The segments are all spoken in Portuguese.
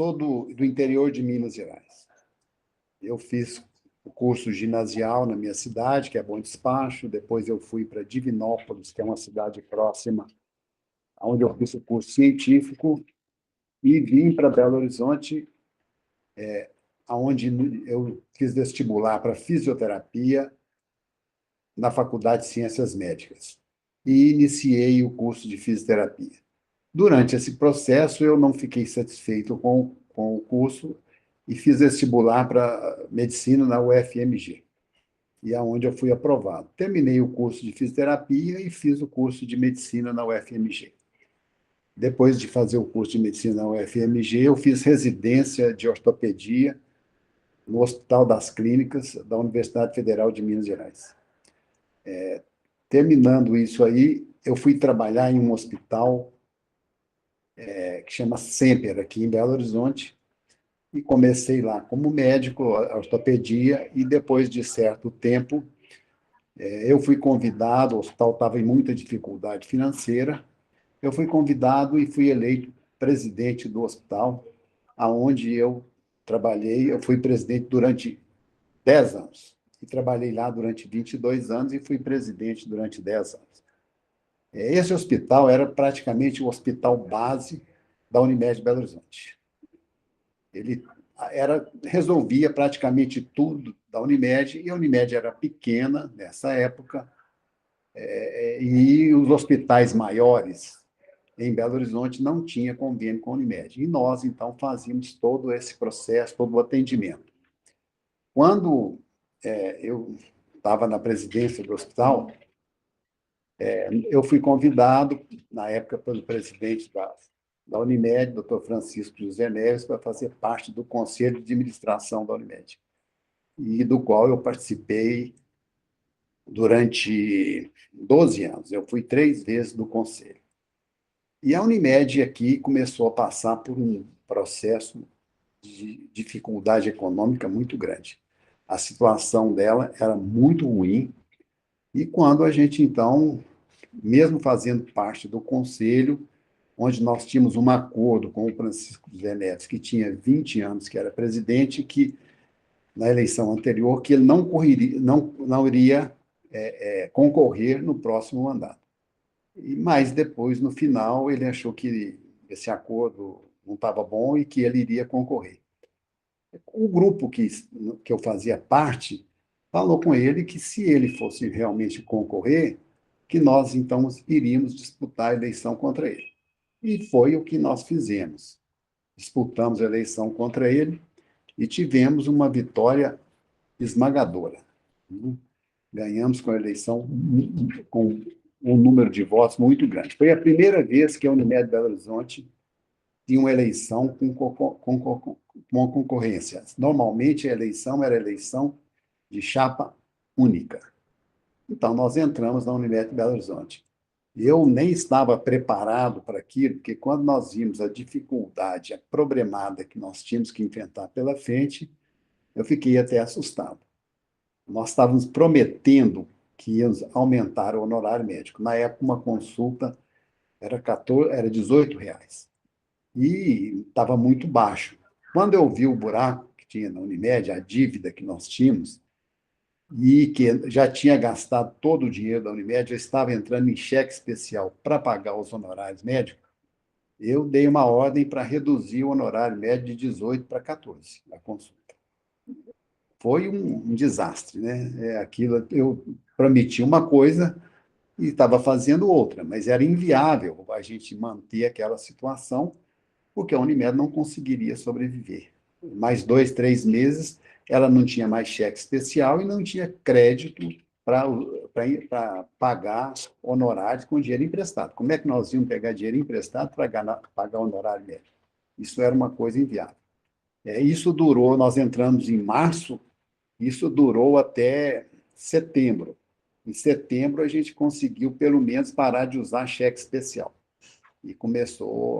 sou do interior de Minas Gerais. Eu fiz o curso ginasial na minha cidade, que é Bom Despacho, depois eu fui para Divinópolis, que é uma cidade próxima, onde eu fiz o curso científico, e vim para Belo Horizonte, onde eu fiz vestibular para fisioterapia na Faculdade de Ciências Médicas, e iniciei o curso de fisioterapia. Durante esse processo, eu não fiquei satisfeito com o curso e fiz vestibular para medicina na UFMG, e é onde eu fui aprovado. Terminei o curso de fisioterapia e fiz o curso de medicina na UFMG. Depois de fazer o curso de medicina na UFMG, eu fiz residência de ortopedia no Hospital das Clínicas da Universidade Federal de Minas Gerais. Terminando isso aí, eu fui trabalhar em um hospital que chama Semper, aqui em Belo Horizonte, e comecei lá como médico, ortopedia, e depois de certo tempo, eu fui convidado, o hospital estava em muita dificuldade financeira, eu fui convidado e fui eleito presidente do hospital, aonde eu trabalhei, eu fui presidente durante 10 anos, e trabalhei lá durante 22 anos e fui presidente durante 10 anos. Esse hospital era praticamente o hospital base da Unimed Belo Horizonte. Ele resolvia praticamente tudo da Unimed, e a Unimed era pequena nessa época, e os hospitais maiores em Belo Horizonte não tinha convênio com a Unimed. E nós, então, fazíamos todo esse processo, todo o atendimento. Quando eu estava na presidência do hospital, eu fui convidado, na época, pelo presidente da Unimed, doutor Francisco José Neves, para fazer parte do Conselho de Administração da Unimed, e do qual eu participei durante 12 anos. Eu fui 3 vezes do Conselho. E a Unimed aqui começou a passar por um processo de dificuldade econômica muito grande. A situação dela era muito ruim, e quando a gente, então, mesmo fazendo parte do conselho, onde nós tínhamos um acordo com o Francisco José Neves, que tinha 20 anos, que era presidente, que na eleição anterior, que ele não iria concorrer no próximo mandato. Mas depois, no final, ele achou que esse acordo não estava bom e que ele iria concorrer. O grupo que eu fazia parte falou com ele que, se ele fosse realmente concorrer, que nós, então, iríamos disputar a eleição contra ele. E foi o que nós fizemos. Disputamos a eleição contra ele e tivemos uma vitória esmagadora. Ganhamos com a eleição com um número de votos muito grande. Foi a primeira vez que a Unimed Belo Horizonte tinha uma eleição com concorrência. Normalmente, a eleição era eleição de chapa única. Então, nós entramos na Unimed Belo Horizonte. Eu nem estava preparado para aquilo, porque quando nós vimos a dificuldade, a problemada que nós tínhamos que enfrentar pela frente, eu fiquei até assustado. Nós estávamos prometendo que íamos aumentar o honorário médico. Na época, uma consulta era R$ 18, e estava muito baixo. Quando eu vi o buraco que tinha na Unimed, a dívida que nós tínhamos, e que já tinha gastado todo o dinheiro da Unimed, já estava entrando em cheque especial para pagar os honorários médicos, eu dei uma ordem para reduzir o honorário médio de 18 para 14, a consulta. Foi um desastre, né? Aquilo, eu prometi uma coisa e estava fazendo outra, mas era inviável a gente manter aquela situação, porque a Unimed não conseguiria sobreviver. Mais 2, 3 meses, ela não tinha mais cheque especial e não tinha crédito para pagar honorários com dinheiro emprestado. Como é que nós íamos pegar dinheiro emprestado para pagar honorário médico? Isso era uma coisa inviável. Isso durou, nós entramos em março, isso durou até setembro. Em setembro, a gente conseguiu, pelo menos, parar de usar cheque especial. E começamos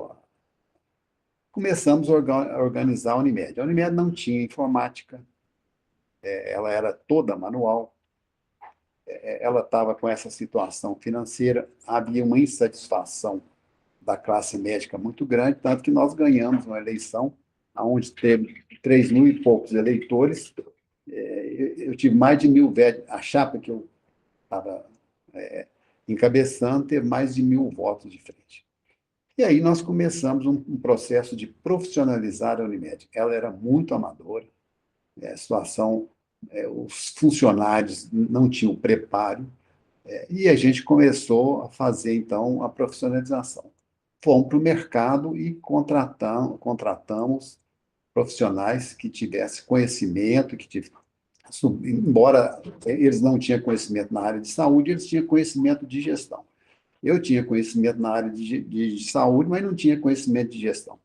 a organizar a Unimed. A Unimed não tinha informática, ela era toda manual, ela estava com essa situação financeira, havia uma insatisfação da classe médica muito grande, tanto que nós ganhamos uma eleição onde teve 3 mil e poucos eleitores, eu tive mais de 1.000 votos. A chapa que eu estava encabeçando teve mais de 1.000 votos de frente. E aí nós começamos um processo de profissionalizar a Unimed. Ela era muito amadora, a situação, os funcionários não tinham preparo, e a gente começou a fazer, então, a profissionalização. Fomos para o mercado e contratamos profissionais que tivessem conhecimento, embora eles não tinham conhecimento na área de saúde, eles tinham conhecimento de gestão. Eu tinha conhecimento na área de saúde, mas não tinha conhecimento de gestão.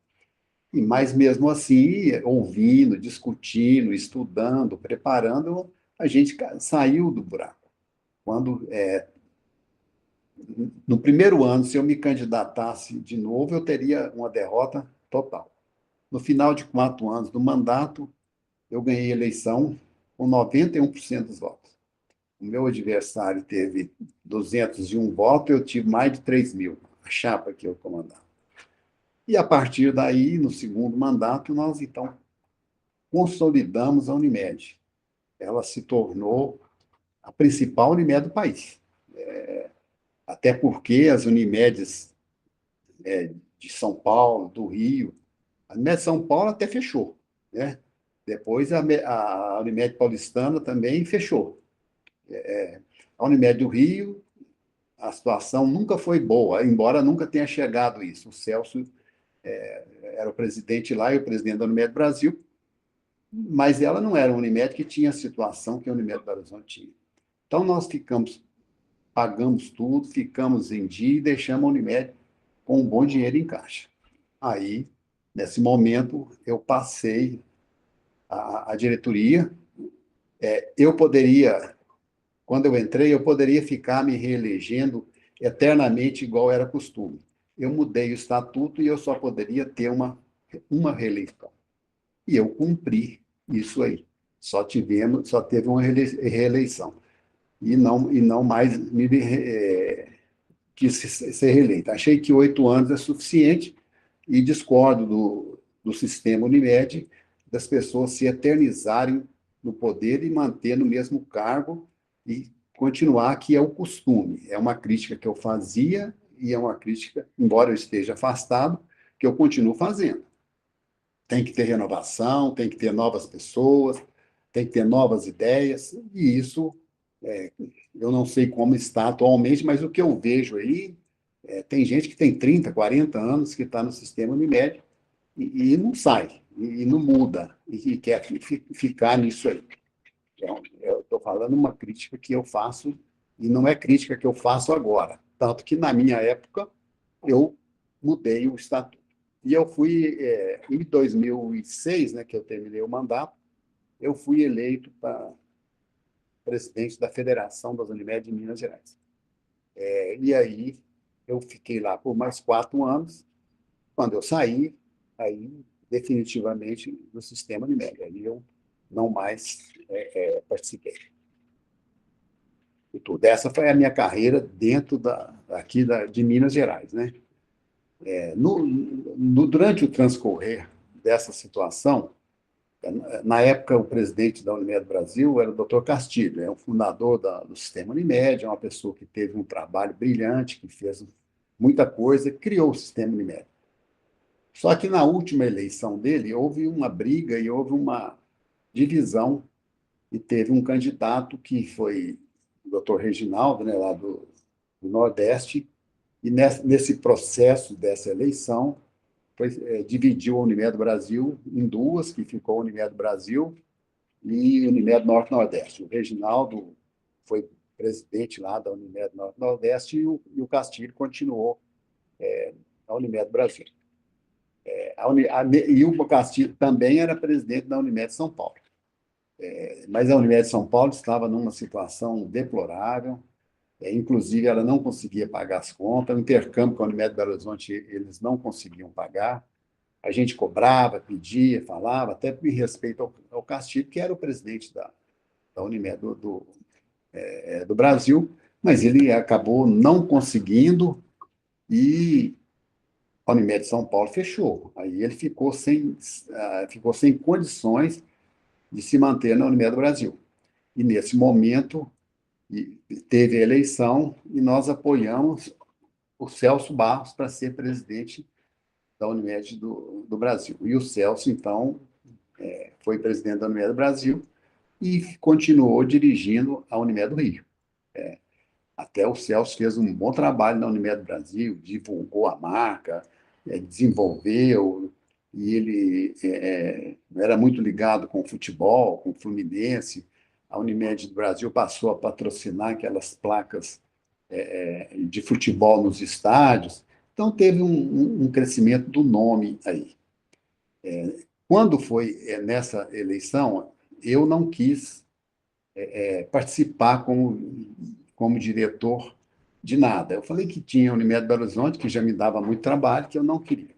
Mas mesmo assim, ouvindo, discutindo, estudando, preparando, a gente saiu do buraco. Quando, no primeiro ano, se eu me candidatasse de novo, eu teria uma derrota total. No final de 4 anos do mandato, eu ganhei a eleição com 91% dos votos. O meu adversário teve 201 votos, eu tive mais de 3 mil, a chapa que eu comandava. E a partir daí, no segundo mandato, nós então consolidamos a Unimed. Ela se tornou a principal Unimed do país. Até porque as Unimedes de São Paulo, do Rio, a Unimed de São Paulo até fechou, né? Depois a Unimed Paulistana também fechou. A Unimed do Rio, a situação nunca foi boa, embora nunca tenha chegado isso. O Celso era o presidente lá e o presidente da Unimed Brasil, mas ela não era uma Unimed que tinha a situação que a Unimed do Horizonte tinha. Então, nós pagamos tudo, ficamos em dia e deixamos a Unimed com um bom dinheiro em caixa. Aí, nesse momento, eu passei a diretoria. Eu poderia, quando eu entrei, eu poderia ficar me reelegendo eternamente, igual era costume. Eu mudei o estatuto e eu só poderia ter uma reeleição. E eu cumpri isso aí. Só teve uma reeleição. E não mais quis ser reeleito. Achei que 8 anos é suficiente e discordo do sistema Unimed, das pessoas se eternizarem no poder e manter no mesmo cargo e continuar, que é o costume. É uma crítica que eu fazia e é uma crítica, embora eu esteja afastado, que eu continuo fazendo. Tem que ter renovação, tem que ter novas pessoas, tem que ter novas ideias, e isso eu não sei como está atualmente, mas o que eu vejo aí, tem gente que tem 30, 40 anos que está no sistema Unimed e não sai, e não muda, e quer ficar nisso aí. Então, eu estou falando uma crítica que eu faço, e não é crítica que eu faço agora. Tanto que, na minha época, eu mudei o estatuto. E eu fui, em 2006, né, que eu terminei o mandato, eu fui eleito para presidente da Federação das Unimed de Minas Gerais. E aí eu fiquei lá por mais 4 anos. Quando eu saí, aí definitivamente do sistema Unimed. Aí eu não mais participei de tudo. Essa foi a minha carreira dentro de Minas Gerais, né? Durante o transcorrer dessa situação, na época, o presidente da Unimed Brasil era o Dr. Castilho, é o fundador do sistema Unimed, é uma pessoa que teve um trabalho brilhante, que fez muita coisa, criou o sistema Unimed. Só que na última eleição dele, houve uma briga e houve uma divisão, e teve um candidato que foi o Dr. Reginaldo, né, lá do Nordeste, e nesse processo dessa eleição, dividiu a Unimed Brasil em duas, que ficou a Unimed Brasil e Unimed Norte-Nordeste. O Reginaldo foi presidente lá da Unimed Norte-Nordeste e o Castilho continuou na Unimed Brasil. E o Castilho também era presidente da Unimed São Paulo. Mas a Unimed São Paulo estava numa situação deplorável, inclusive ela não conseguia pagar as contas, o intercâmbio com a Unimed Belo Horizonte eles não conseguiam pagar, a gente cobrava, pedia, falava, até em respeito ao Castilho, que era o presidente da Unimed do Brasil, mas ele acabou não conseguindo, e a Unimed de São Paulo fechou. Aí ele ficou sem condições de se manter na Unimed do Brasil. E, nesse momento, teve a eleição e nós apoiamos o Celso Barros para ser presidente da Unimed do Brasil. E o Celso, então, foi presidente da Unimed do Brasil e continuou dirigindo a Unimed do Rio. Até o Celso fez um bom trabalho na Unimed Brasil, divulgou a marca, desenvolveu, e ele era muito ligado com o futebol, com o Fluminense. A Unimed do Brasil passou a patrocinar aquelas placas de futebol nos estádios. Então, teve um crescimento do nome aí. Quando foi nessa eleição, eu não quis participar como diretor de nada. Eu falei que tinha a Unimed Belo Horizonte, que já me dava muito trabalho, que eu não queria.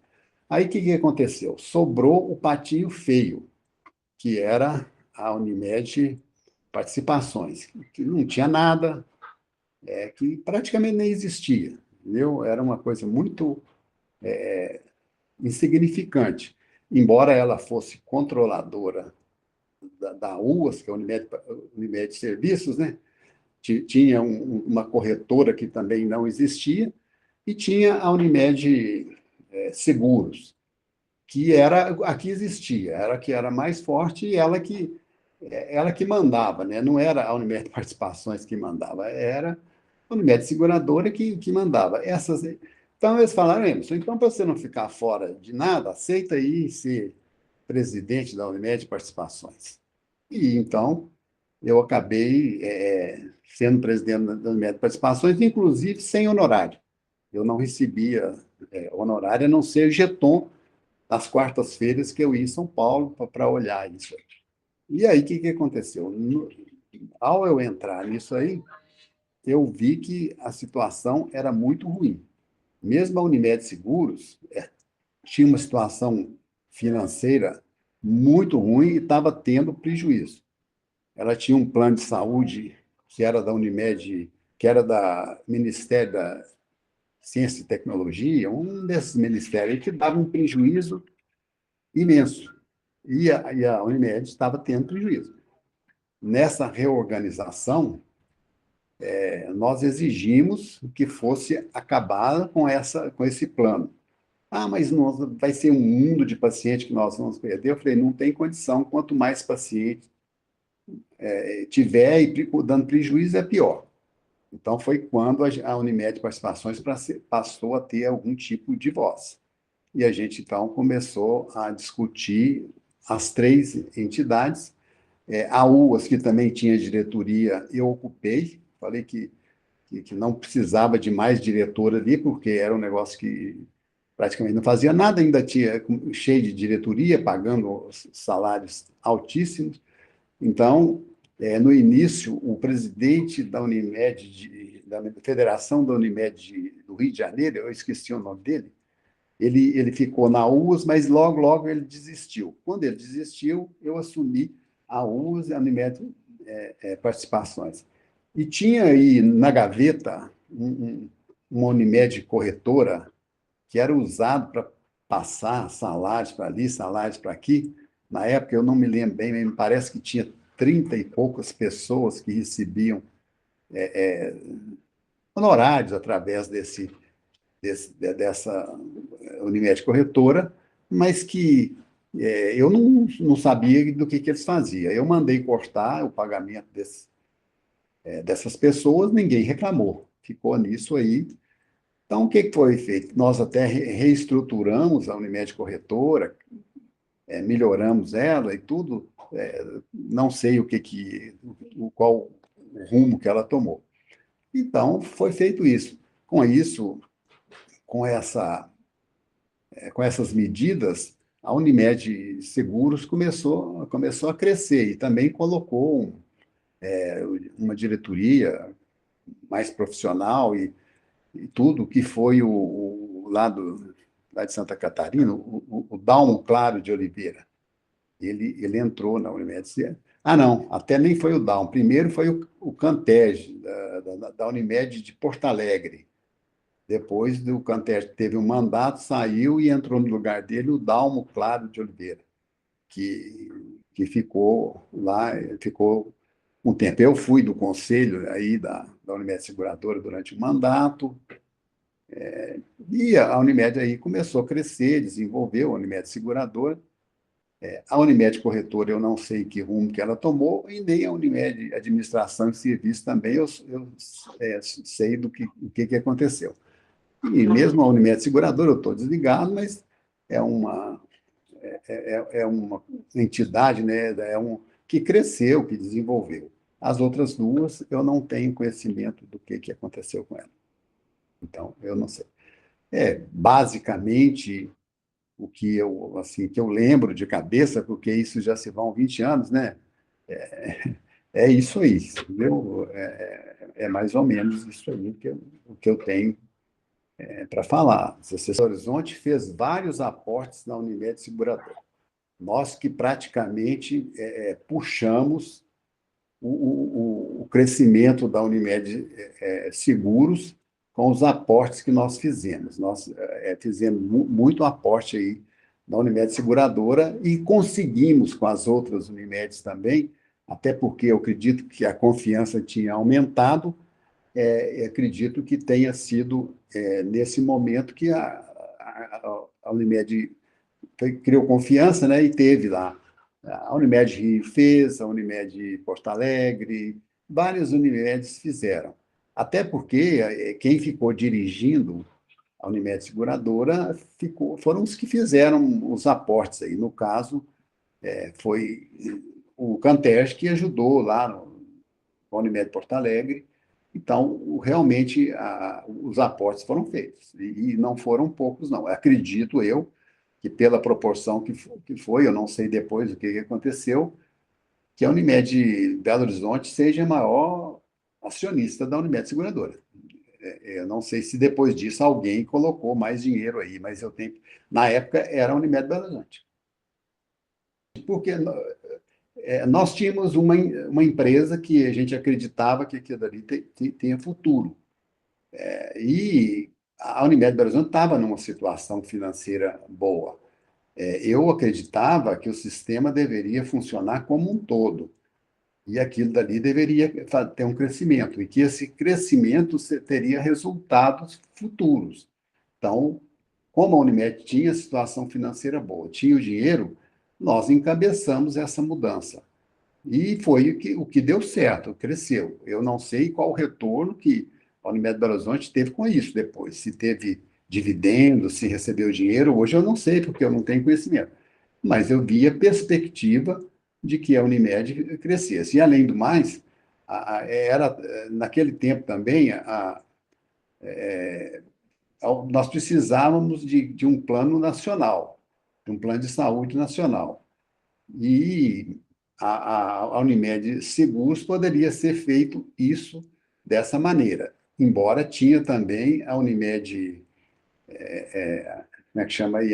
Aí o que aconteceu? Sobrou o patinho feio, que era a Unimed Participações, que não tinha nada, que praticamente nem existia. Entendeu? Era uma coisa muito insignificante. Embora ela fosse controladora da UAS, que é a Unimed Serviços, né? Tinha uma corretora que também não existia, e tinha a Unimed Seguros, que era a que existia, era a que era mais forte e ela que mandava, né? Não era a Unimed Participações que mandava, era a Unimed Seguradora que mandava. Então, eles falaram, Emerson, então, para você não ficar fora de nada, aceita aí ser presidente da Unimed Participações. E, então, eu acabei sendo presidente da Unimed Participações, inclusive sem honorário. Eu não recebia honorário, a não ser jeton nas quartas-feiras que eu ia em São Paulo para olhar isso. E aí, o que aconteceu? Ao eu entrar nisso aí, eu vi que a situação era muito ruim. Mesmo a Unimed Seguros tinha uma situação financeira muito ruim e estava tendo prejuízo. Ela tinha um plano de saúde que era da Unimed, que era da Ministério da Ciência e Tecnologia, um desses ministérios que dava um prejuízo imenso. E a Unimed estava tendo prejuízo. Nessa reorganização, nós exigimos que fosse acabada com esse plano. Ah, mas vai ser um mundo de paciente que nós vamos perder. Eu falei, não tem condição, quanto mais paciente tiver e dando prejuízo, é pior. Então, foi quando a Unimed Participações passou a ter algum tipo de voz. E a gente, então, começou a discutir as três entidades. A UAS, que também tinha diretoria, eu ocupei, falei que não precisava de mais diretor ali, porque era um negócio que praticamente não fazia nada, ainda tinha cheio de diretoria, pagando salários altíssimos. Então, no início, o presidente da Unimed, da Federação da Unimed do Rio de Janeiro, eu esqueci o nome dele, ele ficou na UAS, mas logo, logo ele desistiu. Quando ele desistiu, eu assumi a UAS e a Unimed Participações. E tinha aí na gaveta uma Unimed corretora que era usado para passar salários para ali, salários para aqui. Na época, eu não me lembro bem, mas me parece que tinha 30 e poucas pessoas que recebiam honorários através dessa Unimed corretora, mas que eu não sabia do que eles faziam. Eu mandei cortar o pagamento dessas pessoas, ninguém reclamou. Ficou nisso aí. Então, o que foi feito? Nós até reestruturamos a Unimed corretora, melhoramos ela e tudo. Não sei qual o rumo que ela tomou. Então, foi feito isso. Com isso, com essas medidas, a Unimed Seguros começou a crescer e também colocou uma diretoria mais profissional e tudo, que foi o lado lá de Santa Catarina, o Dalmo Claro de Oliveira. Ele entrou na Unimed. Ah, não, até nem foi o Dalmo. Primeiro foi o Cantege, da Unimed de Porto Alegre. Depois do Canter teve um mandato, saiu e entrou no lugar dele o Dalmo Claro de Oliveira, que ficou lá, ficou um tempo. Eu fui do conselho aí da Unimed Seguradora durante o mandato, e a Unimed aí começou a crescer, desenvolveu a Unimed Seguradora. A Unimed Corretora, eu não sei que rumo que ela tomou, e nem a Unimed Administração e Serviço também, eu sei o que aconteceu. E mesmo a Unimed Seguradora, eu estou desligado, mas é uma, é uma entidade, né, que cresceu, que desenvolveu. As outras duas, eu não tenho conhecimento do que aconteceu com ela. Então, eu não sei. Basicamente, o que eu, assim, que eu lembro de cabeça, porque isso já se vão 20 anos, né? É isso aí, entendeu? É mais ou menos isso aí o que eu tenho para falar. O Acessório Horizonte fez vários aportes na Unimed Seguradora. Nós que praticamente puxamos o crescimento da Unimed Seguros com os aportes que nós fizemos. Nós fizemos muito aporte aí na Unimed Seguradora e conseguimos com as outras Unimedes também, até porque eu acredito que a confiança tinha aumentado, acredito que tenha sido nesse momento que a Unimed criou confiança, né, e teve lá. A Unimed Rio fez, a Unimed Porto Alegre, várias Unimedes fizeram. Até porque quem ficou dirigindo a Unimed Seguradora foram os que fizeram os aportes aí. No caso, foi o Canter que ajudou lá no Unimed Porto Alegre. Então, realmente, os aportes foram feitos. E não foram poucos, não. Acredito eu que pela proporção que foi, eu não sei depois o que aconteceu, que a Unimed Belo Horizonte seja a maior acionista da Unimed Seguradora. Eu não sei se depois disso alguém colocou mais dinheiro aí, mas eu tenho. Na época era a Unimed Belo Horizonte. Porque nós tínhamos uma empresa que a gente acreditava que aquilo ali tinha futuro. E a Unimed Belo Horizonte estava numa situação financeira boa. Eu acreditava que o sistema deveria funcionar como um todo, e aquilo dali deveria ter um crescimento, e que esse crescimento teria resultados futuros. Então, como a Unimed tinha situação financeira boa, tinha o dinheiro, nós encabeçamos essa mudança. E foi o que deu certo, cresceu. Eu não sei qual o retorno que a Unimed Belo Horizonte teve com isso depois, se teve dividendos, se recebeu dinheiro, hoje eu não sei, porque eu não tenho conhecimento. Mas eu vi a perspectiva de que a Unimed crescesse. E, além do mais, naquele tempo também, nós precisávamos de um plano nacional, de um plano de saúde nacional. E a Unimed Seguros poderia ser feito isso dessa maneira. Embora tinha também a Unimed, como é que chama aí,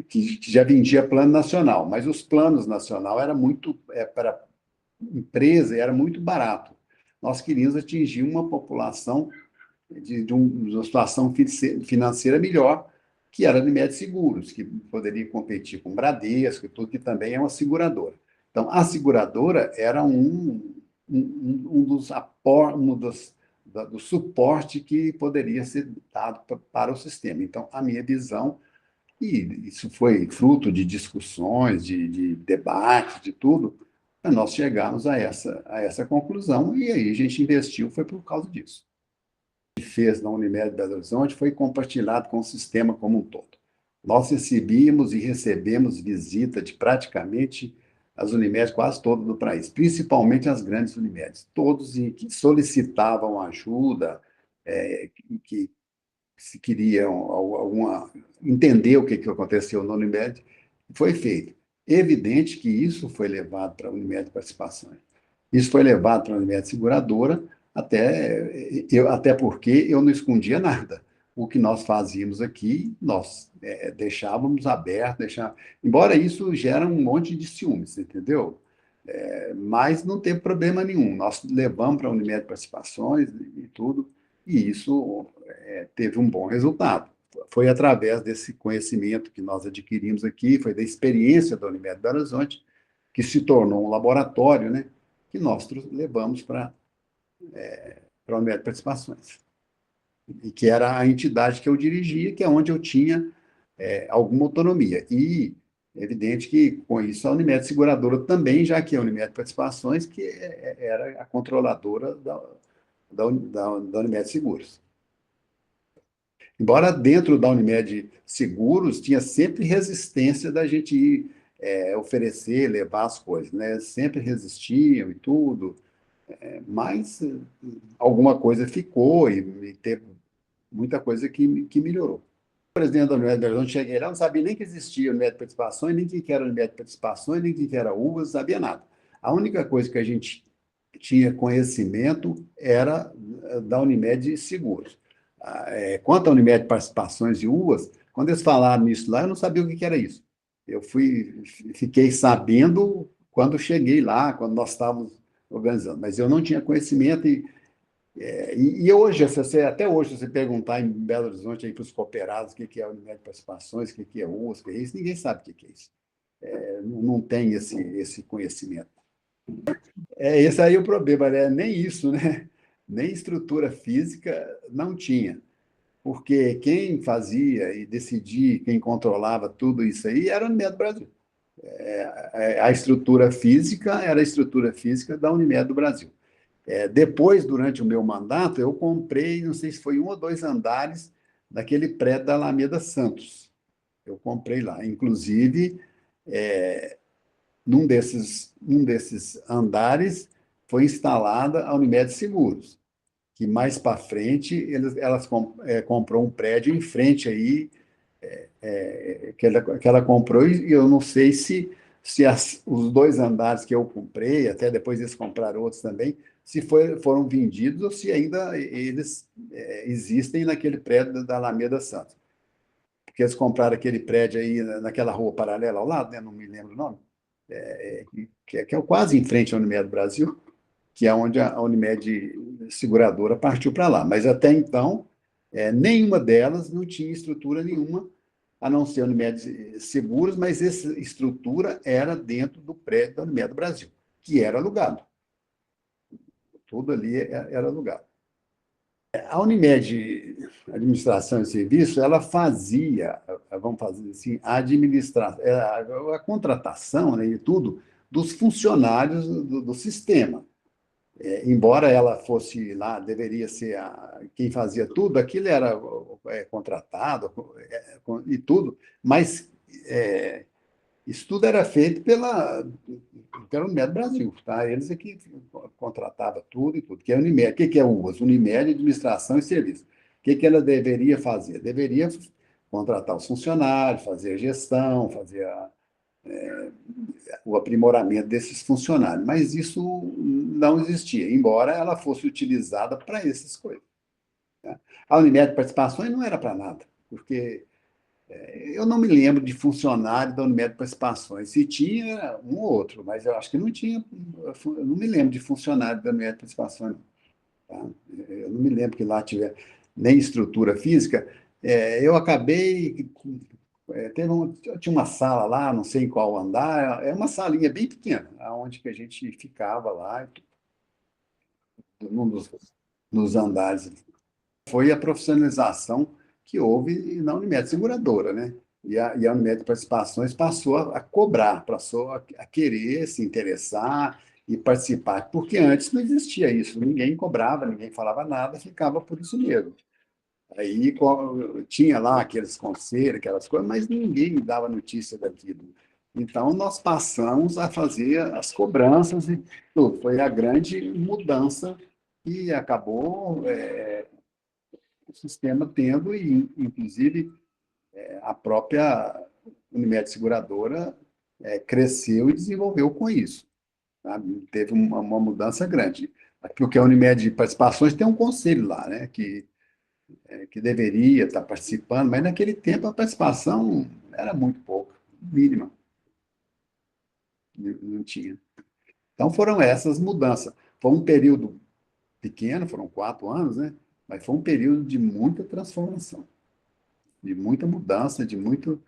que já vendia plano nacional, mas os planos nacional era muito, para empresa, era muito barato. Nós queríamos atingir uma população de uma situação financeira melhor, que era a Unimed Seguros, que poderia competir com o Bradesco, e tudo, que também é uma seguradora. Então, a seguradora era um dos do suporte que poderia ser dado para o sistema. Então, a minha visão, e isso foi fruto de discussões, de debate, de tudo, para nós chegarmos a essa conclusão, e aí a gente investiu, foi por causa disso fez na Unimed Belo Horizonte foi compartilhado com o sistema como um todo. Nós recebíamos e recebemos visita de praticamente as Unimed quase todas do país, principalmente as grandes Unimedes, todos que solicitavam ajuda, que se queriam entender o que aconteceu na Unimed, foi feito. Evidente que isso foi levado para a Unimed Participações. Isso foi levado para a Unimed Seguradora, até porque eu não escondia nada. O que nós fazíamos aqui, nós deixávamos aberto, embora isso gera um monte de ciúmes, entendeu? Mas não teve problema nenhum. Nós levamos para a Unimed Participações e tudo, e isso teve um bom resultado. Foi através desse conhecimento que nós adquirimos aqui, foi da experiência da Unimed Belo Horizonte, que se tornou um laboratório, né, que nós levamos para a Unimed Participações, e que era a entidade que eu dirigia, que é onde eu tinha alguma autonomia. E é evidente que, com isso, a Unimed Seguradora também, já que a Unimed Participações, que era a controladora da Unimed Seguros. Embora dentro da Unimed Seguros tinha sempre resistência da gente ir oferecer, levar as coisas, né? Sempre resistiam e tudo, mas alguma coisa ficou e teve muita coisa que melhorou. O presidente da Unimed Belo Horizonte, cheguei lá, não sabia nem que existia Unimed Participações, nem que era Unimed Participações, nem que era UVA, não sabia nada. A única coisa que a gente tinha conhecimento era da Unimed Seguros. Quanto à Unimed Participações e UAS, quando eles falaram nisso lá, eu não sabia o que era isso. Fiquei sabendo quando cheguei lá, quando nós estávamos organizando, mas eu não tinha conhecimento e hoje, até hoje, se você perguntar em Belo Horizonte para os cooperados o que é a Unimed Participações, o que é UAS, o que é isso, ninguém sabe o que é isso. Não tem esse conhecimento. Esse aí é o problema, né? Nem isso, né? Nem estrutura física não tinha, porque quem fazia e decidia, quem controlava tudo isso aí era a Unimed Brasil. A estrutura física era a estrutura física da Unimed do Brasil. Depois, durante o meu mandato, eu comprei, não sei se foi um ou dois andares daquele prédio da Alameda Santos. Eu comprei lá. Inclusive, num desses andares foi instalada a Unimed Seguros, que mais para frente elas comprou um prédio em frente aí, que ela comprou, e eu não sei se os dois andares que eu comprei, até depois eles compraram outros também, se foram vendidos ou se ainda eles existem naquele prédio da Alameda Santos. Porque eles compraram aquele prédio aí naquela rua paralela ao lado, né? Não me lembro o nome, que é quase em frente à Unimed Brasil, que é onde a Unimed Seguradora partiu para lá. Mas até então, nenhuma delas não tinha estrutura nenhuma, a não ser a Unimed Seguros, mas essa estrutura era dentro do prédio da Unimed Brasil, que era alugado. Tudo ali era alugado. A Unimed Administração e Serviço, ela fazia, vamos fazer assim, a contratação, né, e tudo dos funcionários do sistema. Embora ela fosse lá, deveria ser quem fazia tudo, aquilo era contratado e tudo, mas isso tudo era feito pela Unimed Brasil, tá? Eles é que contratavam tudo e tudo, que é a Unimed. O que é o UAS? Unimed Administração e Serviço. O que ela deveria fazer? Deveria contratar os funcionários, fazer a gestão, fazer o aprimoramento desses funcionários, mas isso não existia, embora ela fosse utilizada para essas coisas. Tá? A Unimed Participações não era para nada, porque eu não me lembro de funcionário da Unimed Participações. Se tinha um ou outro, mas eu acho que não tinha. Eu não me lembro de funcionário da Unimed Participações. Tá? Eu não me lembro que lá tiver nem estrutura física. Eu acabei. Tinha uma sala lá, não sei em qual andar, é uma salinha bem pequena, onde que a gente ficava lá, num nos andares. Foi a profissionalização que houve na Unimed Seguradora, né? E a Unimed Participações passou a cobrar, passou a querer se interessar e participar, porque antes não existia isso, ninguém cobrava, ninguém falava nada, ficava por isso mesmo. Aí tinha lá aqueles conselhos, aquelas coisas, mas ninguém dava notícia daquilo. Então, nós passamos a fazer as cobranças e tudo. Foi a grande mudança e acabou o sistema tendo, e inclusive a própria Unimed Seguradora cresceu e desenvolveu com isso. Sabe? Teve uma mudança grande. Porque a Unimed Participações tem um conselho lá, né, que deveria estar participando, mas naquele tempo a participação era muito pouca, mínima, não tinha. Então foram essas mudanças. Foi um período pequeno, foram 4 anos, né? Mas foi um período de muita transformação, de muita mudança, de muito.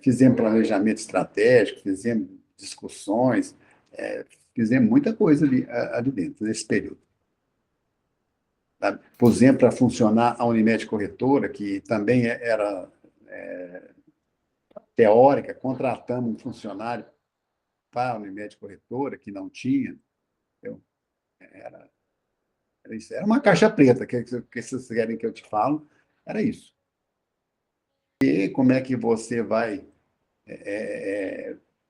Fizemos planejamento estratégico, fizemos discussões, fizemos muita coisa ali dentro, nesse período. Tá? Pusemos para funcionar a Unimed Corretora, que também era teórica, contratamos um funcionário para a Unimed Corretora, que não tinha. Então, era, era isso. Era uma caixa preta, que vocês querem que eu te falo, era isso. E como é que você vai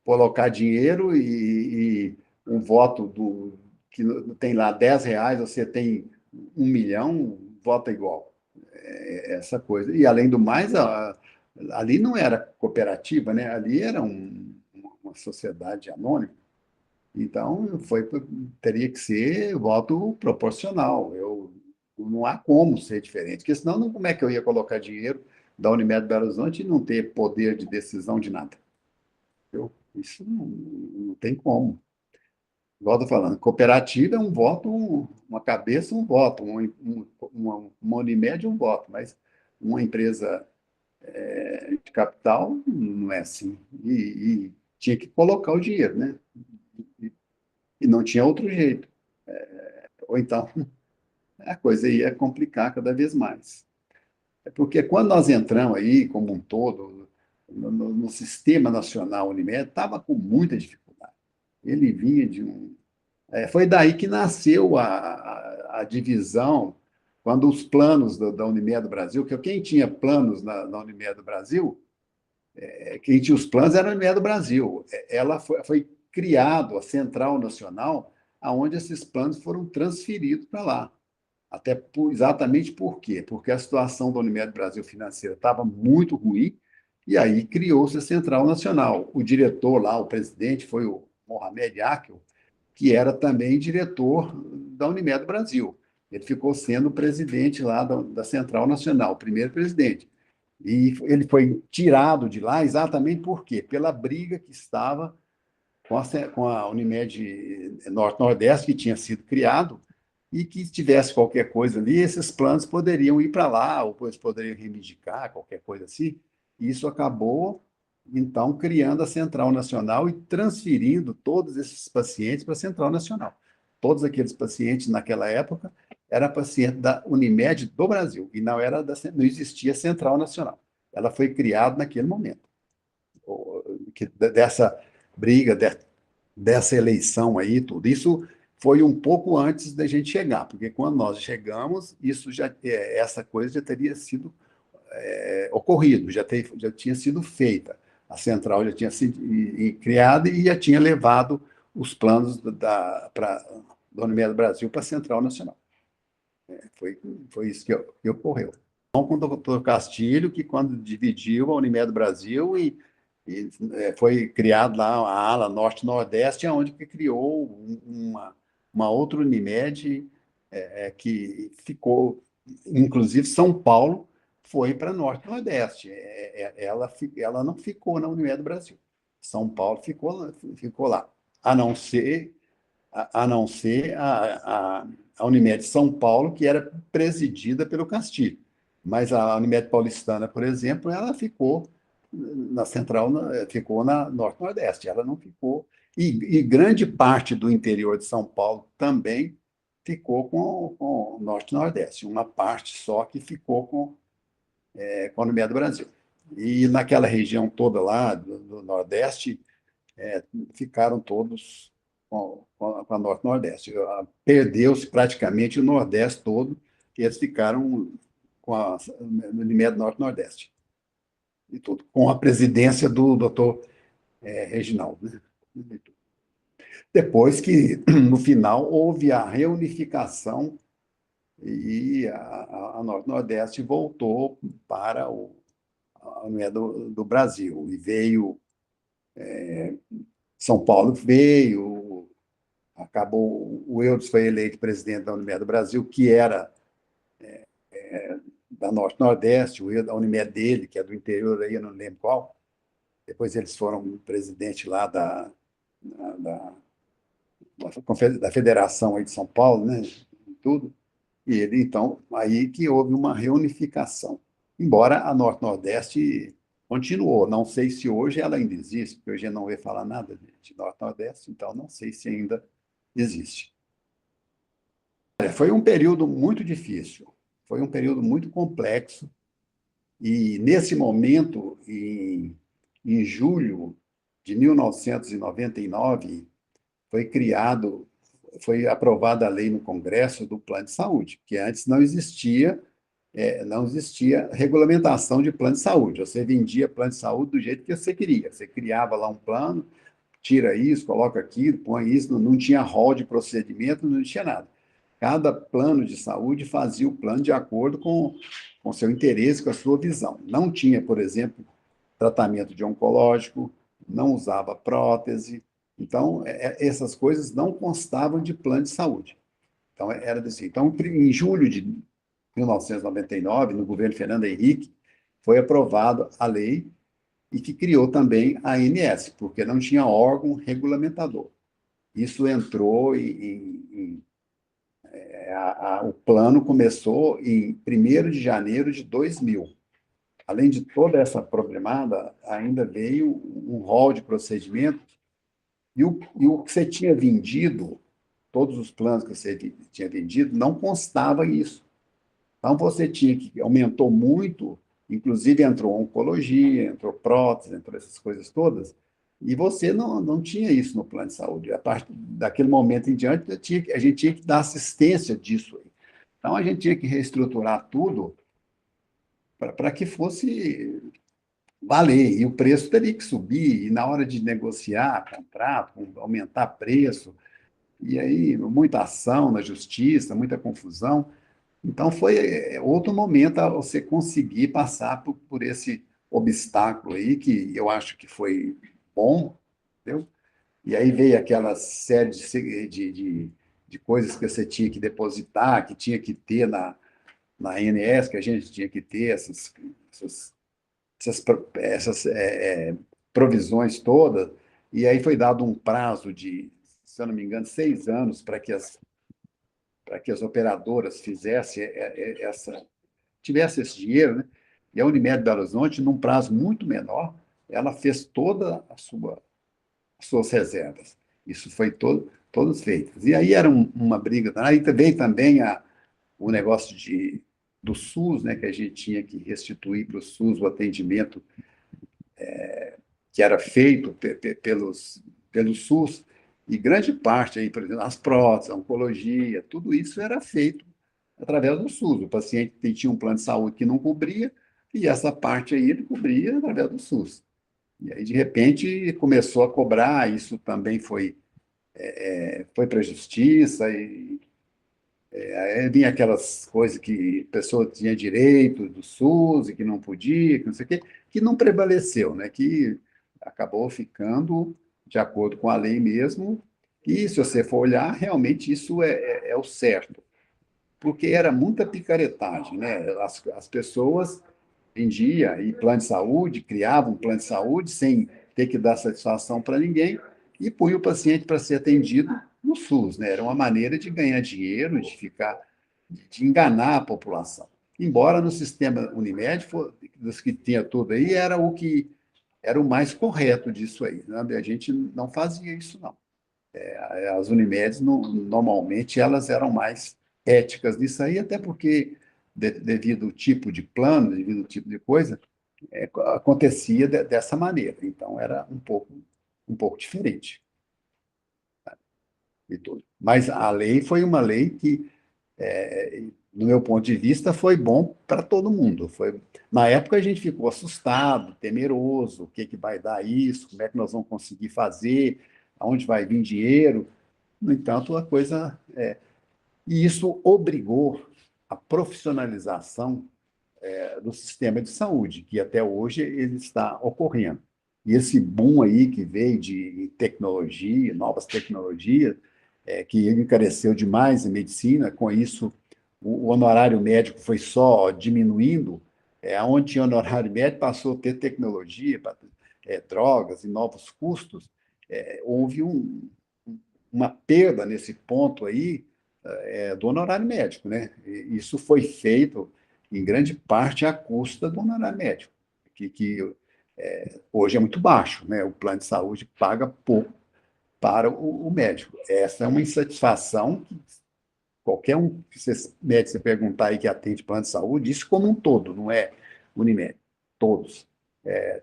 colocar dinheiro e um voto que tem lá R$ 10, você tem 1 milhão, vota igual. Essa coisa. E, além do mais, ali não era cooperativa, né? Ali era uma sociedade anônima. Então, teria que ser voto proporcional. Não há como ser diferente, porque senão como é que eu ia colocar dinheiro da Unimed Belo Horizonte e não ter poder de decisão de nada? Isso não tem como. Igual eu estou falando, cooperativa é um voto, uma cabeça, um voto, uma Unimed, um voto, mas uma empresa de capital não é assim. E tinha que colocar o dinheiro, né? E, e não tinha outro jeito. Ou então a coisa ia complicar cada vez mais. É porque quando nós entramos aí, como um todo, no sistema nacional Unimed, estava com muita dificuldade. Ele vinha de um. Foi daí que nasceu a divisão, quando os planos da Unimed do Brasil, que quem tinha planos na Unimed do Brasil, quem tinha os planos era a Unimed do Brasil. Ela foi criado a Central Nacional, aonde esses planos foram transferidos para lá. Exatamente por quê? Porque a situação da Unimed Brasil financeira estava muito ruim, e aí criou-se a Central Nacional. O diretor lá, o presidente, foi o Mohamed Akel, que era também diretor da Unimed Brasil. Ele ficou sendo presidente lá da Central Nacional, o primeiro presidente. E ele foi tirado de lá exatamente por quê? Pela briga que estava com a Unimed Norte-Nordeste, que tinha sido criado, e que, se tivesse qualquer coisa ali, esses planos poderiam ir para lá, ou eles poderiam reivindicar, qualquer coisa assim. E isso acabou, então, criando a Central Nacional e transferindo todos esses pacientes para a Central Nacional. Todos aqueles pacientes, naquela época, eram pacientes da Unimed do Brasil, e não existia Central Nacional. Ela foi criada naquele momento. Dessa briga, dessa eleição aí, tudo. Isso foi um pouco antes da gente chegar, porque quando nós chegamos, essa coisa já teria sido ocorrido, já tinha sido feita. A central já tinha sido criada e já tinha levado os planos da Unimed do Brasil para a Central Nacional. Foi isso que ocorreu. Então, com o doutor Castilho, que quando dividiu a Unimed do Brasil foi criado lá a ala Norte-Nordeste, onde que criou uma outra Unimed que ficou, inclusive São Paulo foi para Norte-Nordeste. Ela não ficou na Unimed do Brasil. São Paulo ficou lá, a não ser a Unimed São Paulo, que era presidida pelo Castilho. Mas a Unimed Paulistana, por exemplo, ela ficou na Central, ficou na Norte-Nordeste, ela não ficou. E grande parte do interior de São Paulo também ficou com o Norte-Nordeste, uma parte só que ficou com a Unimed do Brasil. E naquela região toda lá do Nordeste, ficaram todos com a Norte-Nordeste. Perdeu-se praticamente o Nordeste todo, e eles ficaram com a Unimed Norte-Nordeste. E tudo, com a presidência do doutor Reginaldo. Né? Depois que, no final, houve a reunificação e a Norte-Nordeste voltou para a Unimed do Brasil. E veio, São Paulo veio, acabou, o Eudes foi eleito presidente da Unimed do Brasil, que era da Norte-Nordeste, a Unimed dele, que é do interior aí, eu não lembro qual. Depois eles foram presidente lá da Federação aí de São Paulo, né? Tudo. E ele, então, aí que houve uma reunificação. Embora a Norte-Nordeste continuou. Não sei se hoje ela ainda existe, porque hoje eu não ouvi falar nada de Norte-Nordeste, então não sei se ainda existe. Foi um período muito difícil, foi um período muito complexo, e nesse momento, em julho de 1999, foi criado, foi aprovada a lei no Congresso do Plano de Saúde, que antes não existia regulamentação de plano de saúde. Você vendia plano de saúde do jeito que você queria. Você criava lá um plano, tira isso, coloca aquilo, põe isso, não tinha rol de procedimento, não tinha nada. Cada plano de saúde fazia o plano de acordo com seu interesse, com a sua visão. Não tinha, por exemplo, tratamento de oncológico, não usava prótese. Então, essas coisas não constavam de plano de saúde. Então, era assim. Então, em julho de 1999, no governo Fernando Henrique, foi aprovada a lei e que criou também a ANS, porque não tinha órgão regulamentador. Isso entrou o plano começou em 1º de janeiro de 2000. Além de toda essa problemada, ainda veio um rol de procedimentos e o que você tinha vendido, todos os planos que você tinha vendido, não constava isso. Então, você tinha que, aumentou muito, inclusive entrou oncologia, entrou prótese, entrou essas coisas todas, e você não tinha isso no plano de saúde. A partir daquele momento em diante, a gente tinha que dar assistência disso aí. Então, a gente tinha que reestruturar tudo para que fosse valer, e o preço teria que subir, e na hora de negociar contrato, aumentar preço, e aí muita ação na justiça, muita confusão. Então, foi outro momento a você conseguir passar por esse obstáculo aí, que eu acho que foi bom, entendeu? E aí veio aquela série de coisas que você tinha que depositar, que tinha que ter na ANS, que a gente tinha que ter essas, essas provisões todas, e aí foi dado um prazo de, se eu não me engano, 6 anos para que as operadoras fizessem tivesse esse dinheiro, né? E a Unimed Belo Horizonte, num prazo muito menor, ela fez toda as suas reservas. Isso foi todos feitos. E aí era uma briga. Aí veio também o negócio do SUS, né, que a gente tinha que restituir para o SUS o atendimento que era feito pelo SUS, e grande parte, aí, por exemplo, as próteses, a oncologia, tudo isso era feito através do SUS. O paciente tinha um plano de saúde que não cobria, e essa parte aí ele cobria através do SUS. E aí, de repente, começou a cobrar, isso também foi para a justiça, e aí vinha aquelas coisas que a pessoa tinha direito do SUS e que não podia, que não sei o quê, que não prevaleceu, né? Que acabou ficando de acordo com a lei mesmo, e se você for olhar, realmente isso é o certo, porque era muita picaretagem, né? As pessoas vendiam e plano de saúde, criavam um plano de saúde sem ter que dar satisfação para ninguém e punha o paciente para ser atendido no SUS, né? Era uma maneira de ganhar dinheiro, de enganar a população. Embora no sistema Unimed, dos que tinha tudo aí, era o mais correto disso aí, né? A gente não fazia isso, não. As Unimedes, normalmente, elas eram mais éticas nisso aí, até porque, devido ao tipo de plano, devido ao tipo de coisa, acontecia dessa maneira. Então, era um pouco diferente de tudo. Mas a lei foi uma lei que, no meu ponto de vista, foi bom para todo mundo. Na época, a gente ficou assustado, temeroso, o que, que vai dar isso, como é que nós vamos conseguir fazer, aonde vai vir dinheiro. No entanto, a coisa. E isso obrigou a profissionalização do sistema de saúde, que até hoje ele está ocorrendo. E esse boom aí que veio de tecnologia, novas tecnologias, que encareceu demais a medicina, com isso o honorário médico foi só diminuindo, onde tinha honorário médico passou a ter tecnologia, drogas e novos custos, houve uma perda nesse ponto aí, do honorário médico, né? E isso foi feito, em grande parte, à custa do honorário médico, que hoje é muito baixo, né? O plano de saúde paga pouco para o médico. Essa é uma insatisfação que qualquer um que médico você perguntar aí que atende plano de saúde, isso como um todo, não é Unimed, todos,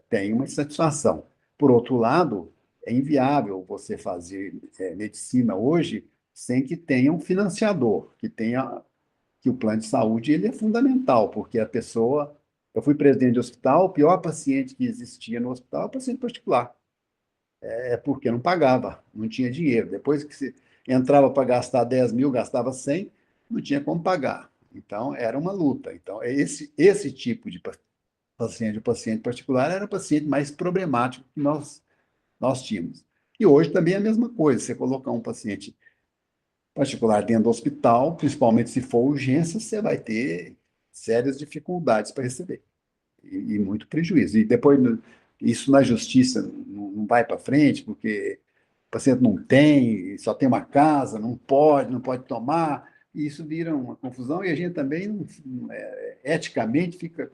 têm uma insatisfação. Por outro lado, é inviável você fazer medicina hoje sem que tenha um financiador, que o plano de saúde ele é fundamental, porque a pessoa. Eu fui presidente de hospital, o pior paciente que existia no hospital é o paciente particular. É porque não pagava, não tinha dinheiro. Depois que você entrava para gastar 10 mil, gastava 100, não tinha como pagar. Então, era uma luta. Então, esse tipo de paciente, o paciente particular, era o paciente mais problemático que nós tínhamos. E hoje também é a mesma coisa. Você colocar um paciente particular dentro do hospital, principalmente se for urgência, você vai ter sérias dificuldades para receber e muito prejuízo. E depois, isso na justiça não vai para frente, porque o paciente não tem, só tem uma casa, não pode tomar, e isso vira uma confusão, e a gente também, eticamente, fica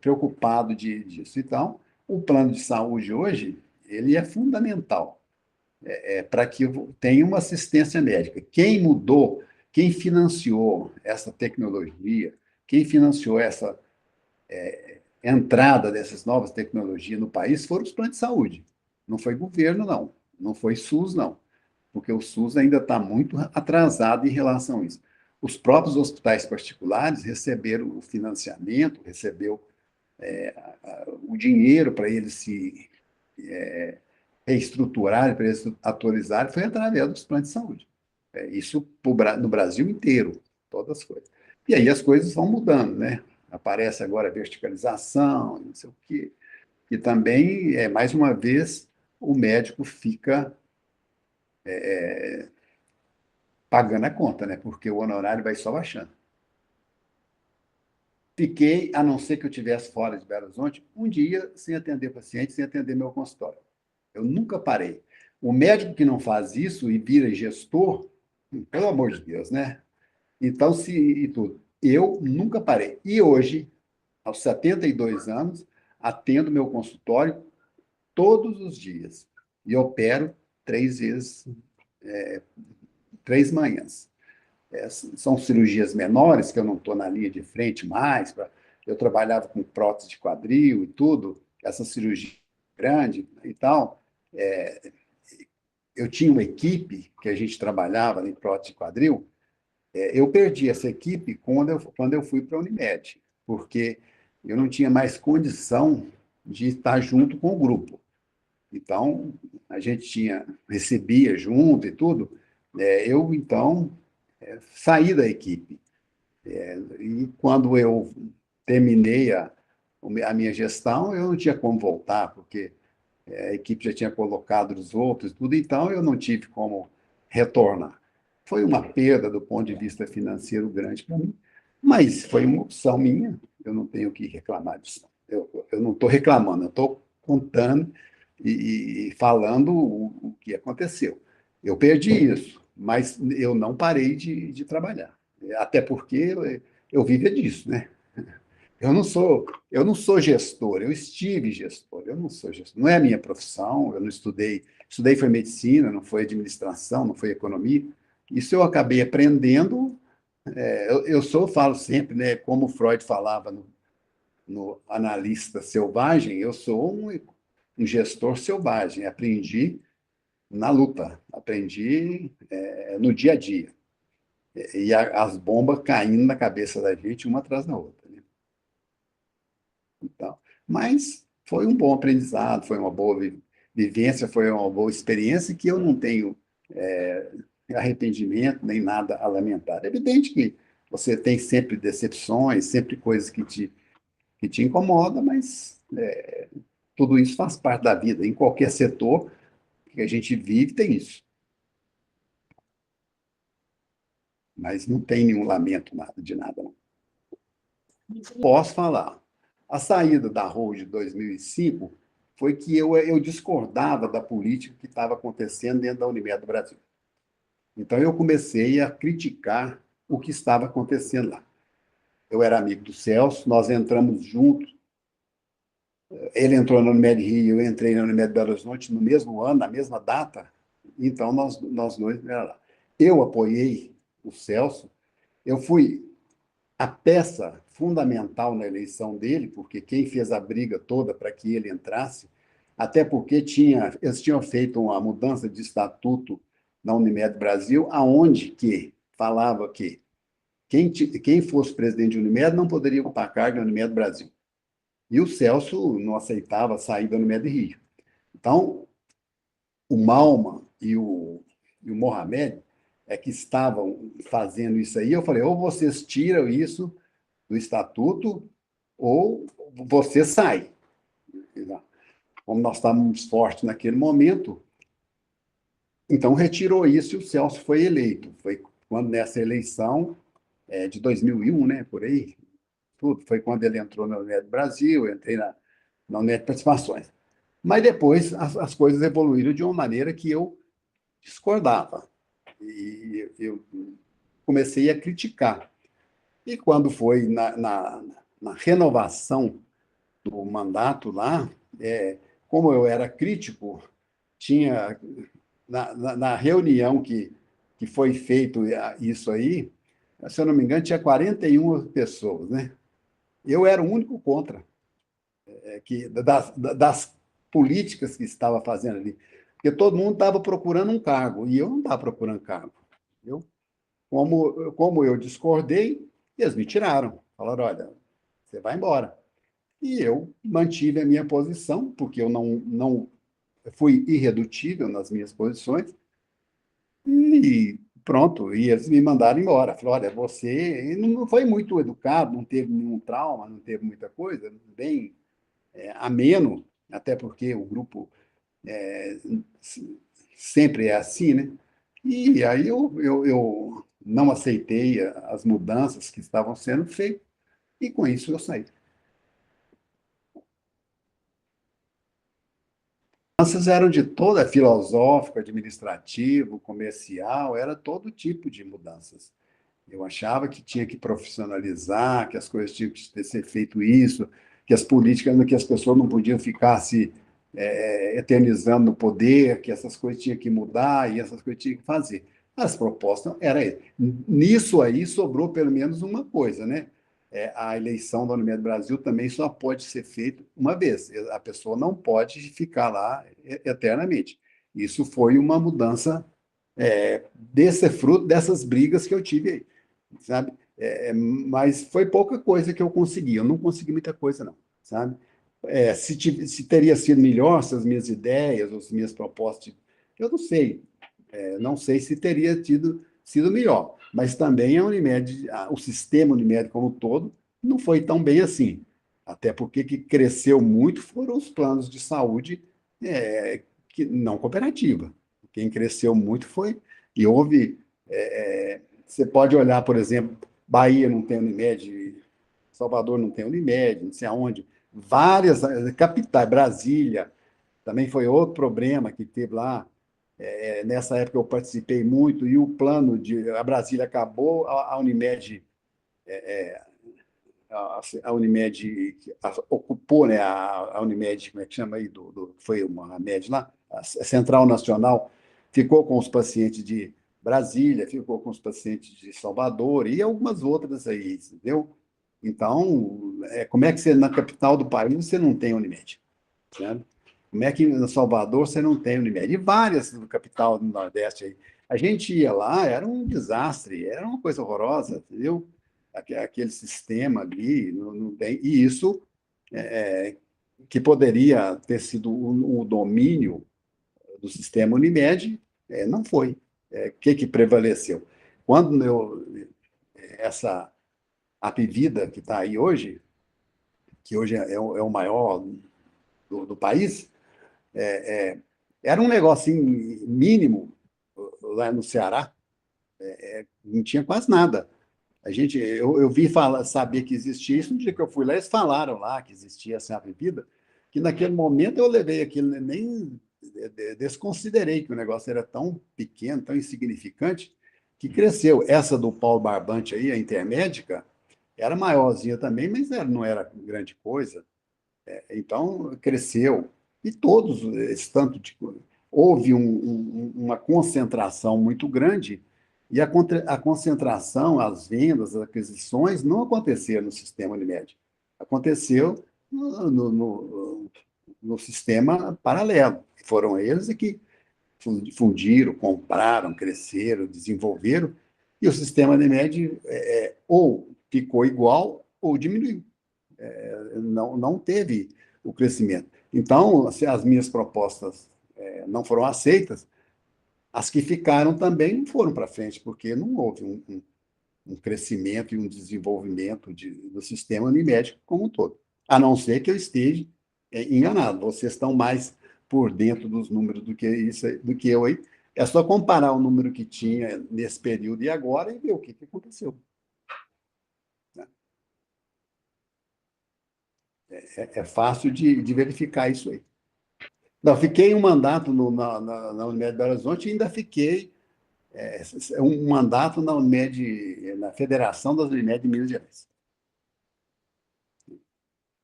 preocupado disso. Então, o plano de saúde hoje, ele é fundamental para que tenha uma assistência médica. Quem mudou, quem financiou essa tecnologia, quem financiou essa entrada dessas novas tecnologias no país foram os planos de saúde. Não foi governo, não. Não foi SUS, não. Porque o SUS ainda está muito atrasado em relação a isso. Os próprios hospitais particulares receberam o financiamento, recebeu o dinheiro para eles se reestruturarem, para eles atualizarem, foi através dos planos de saúde. Isso no Brasil inteiro, todas as coisas. E aí as coisas vão mudando, né? Aparece agora a verticalização, não sei o quê. E também, mais uma vez, o médico fica pagando a conta, né? Porque o honorário vai só baixando. Fiquei, a não ser que eu estivesse fora de Belo Horizonte, um dia sem atender paciente, sem atender meu consultório. Eu nunca parei. O médico que não faz isso e vira gestor, pelo amor de Deus, né? Então, se e tudo. Eu nunca parei. E hoje, aos 72 anos, atendo meu consultório todos os dias. E opero 3 vezes, 3 manhãs. São cirurgias menores, que eu não estou na linha de frente mais. Eu trabalhava com prótese de quadril e tudo, essa cirurgia grande e tal. Eu tinha uma equipe que a gente trabalhava em prótese de quadril. Eu perdi essa equipe quando eu fui para a Unimed, porque eu não tinha mais condição de estar junto com o grupo. Então, a gente recebia junto e tudo. Eu, então, saí da equipe. E quando eu terminei a minha gestão, eu não tinha como voltar, porque a equipe já tinha colocado os outros, tudo, então eu não tive como retornar. Foi uma perda do ponto de vista financeiro grande para mim, mas foi uma opção minha, eu não tenho o que reclamar disso. Eu não estou reclamando, eu estou contando e falando o que aconteceu. Eu perdi isso, mas eu não parei de trabalhar, até porque eu vivia disso, né? Eu não sou gestor, eu estive gestor, eu não sou gestor. Não é a minha profissão, eu não estudei foi medicina, não foi administração, não foi economia. Isso eu acabei aprendendo. Eu falo sempre, né, como Freud falava no Analista Selvagem, eu sou um gestor selvagem, aprendi na luta, aprendi no dia a dia. E as bombas caindo na cabeça da gente, uma atrás da outra, né? Então, mas foi um bom aprendizado, foi uma boa vivência, foi uma boa experiência que eu não tenho arrependimento nem nada a lamentar. É evidente que você tem sempre decepções, sempre coisas que te incomodam, mas tudo isso faz parte da vida. Em qualquer setor que a gente vive, tem isso. Mas não tem nenhum lamento nada, de nada, não. Posso falar. A saída da Hold de 2005 foi que eu discordava da política que estava acontecendo dentro da Unimed do Brasil. Então, eu comecei a criticar o que estava acontecendo lá. Eu era amigo do Celso, nós entramos juntos. Ele entrou na Unimed Rio, eu entrei na Unimed Belo Horizonte no mesmo ano, na mesma data. Então, nós dois era lá. Eu apoiei o Celso, eu fui a peça fundamental na eleição dele, porque quem fez a briga toda para que ele entrasse, até porque eles tinham feito uma mudança de estatuto na Unimed Brasil, aonde que falava que quem fosse presidente de Unimed não poderia ocupar cargo na Unimed Brasil. E o Celso não aceitava sair da Unimed Rio. Então, o Malman e o Mohamed é que estavam fazendo isso aí. Eu falei, ou vocês tiram isso do estatuto, ou você sai. Como nós estávamos fortes naquele momento, então retirou isso e o Celso foi eleito. Foi quando nessa eleição de 2001, né, por aí, tudo, foi quando ele entrou na Unimed Brasil, eu entrei na Unimed Participações. Mas depois as coisas evoluíram de uma maneira que eu discordava. E eu comecei a criticar. E quando foi na renovação do mandato lá, como eu era crítico, tinha na reunião que foi feito isso aí, se eu não me engano, tinha 41 pessoas, né? Eu era o único contra, das políticas que estava fazendo ali. Porque todo mundo estava procurando um cargo, e eu não estava procurando cargo. Eu, como eu discordei, eles me tiraram. Falaram, olha, você vai embora. E eu mantive a minha posição, porque eu não fui irredutível nas minhas posições, e pronto, e eles me mandaram embora. Falaram, olha, você não foi muito educado, não teve nenhum trauma, não teve muita coisa, bem ameno, até porque o grupo é, sempre é assim, né? E aí eu não aceitei as mudanças que estavam sendo feitas, e com isso eu saí. Mudanças eram de toda, filosófico, administrativo, comercial, era todo tipo de mudanças. Eu achava que tinha que profissionalizar, que as coisas tinham que ser feito isso, que as políticas, que as pessoas não podiam ficar se eternizando no poder, que essas coisas tinham que mudar e essas coisas tinham que fazer. As propostas eram essas. Nisso aí sobrou pelo menos uma coisa, né? A eleição da Unimed Brasil também só pode ser feita uma vez. A pessoa não pode ficar lá eternamente. Isso foi uma mudança desse fruto dessas brigas que eu tive aí, sabe? Mas foi pouca coisa que eu consegui. Eu não consegui muita coisa, não, sabe? Se teria sido melhor se as minhas ideias, ou as minhas propostas, eu não sei. Não sei se teria sido melhor. Mas também a Unimed, o sistema Unimed como um todo, não foi tão bem assim. Até porque que cresceu muito foram os planos de saúde que não cooperativa. Quem cresceu muito foi. E houve. Você pode olhar, por exemplo, Bahia não tem Unimed, Salvador não tem Unimed, não sei aonde. Várias capitais, Brasília, também foi outro problema que teve lá. Nessa época eu participei muito, e o plano de. A Brasília acabou, a Unimed a Unimed ocupou, né, a Unimed, como é que chama aí, foi uma MED lá, a Central Nacional, ficou com os pacientes de Brasília, ficou com os pacientes de Salvador e algumas outras aí, entendeu? Então, como é que você, na capital do país, você não tem Unimed? Certo? Como é que em Salvador você não tem Unimed? E várias no capital do Nordeste aí. A gente ia lá, era um desastre, era uma coisa horrorosa, entendeu? Aquele sistema ali, não tem, e isso que poderia ter sido o domínio do sistema Unimed, não foi. O que prevaleceu? Quando essa Apivida, que está aí hoje, que hoje é o maior do país, era um negocinho mínimo lá no Ceará, não tinha quase nada. Eu vi falar, saber que existia isso no dia que eu fui lá, eles falaram lá que existia essa bebida, que naquele momento eu levei aquilo, nem desconsiderei que o negócio era tão pequeno, tão insignificante, que cresceu. Essa do Paulo Barbante aí, a Intermédica, era maiorzinha também, mas não era grande coisa. Então, cresceu. E todos, esse tanto de. Houve uma concentração muito grande, e a concentração, as vendas, as aquisições, não aconteceram no sistema Unimed. Aconteceu no sistema paralelo. Foram eles que fundiram, compraram, cresceram, desenvolveram, e o sistema Unimed ou ficou igual ou diminuiu. Não teve o crescimento. Então, se as minhas propostas não foram aceitas, as que ficaram também não foram para frente, porque não houve um crescimento e um desenvolvimento do sistema Unimed como um todo. A não ser que eu esteja enganado. Vocês estão mais por dentro dos números do que eu aí. É só comparar o número que tinha nesse período e agora e ver o que aconteceu. É fácil de verificar isso aí. Não, fiquei um mandato na Unimed de Belo Horizonte e ainda fiquei um mandato na Unimed, na Federação das Unimed de Minas Gerais.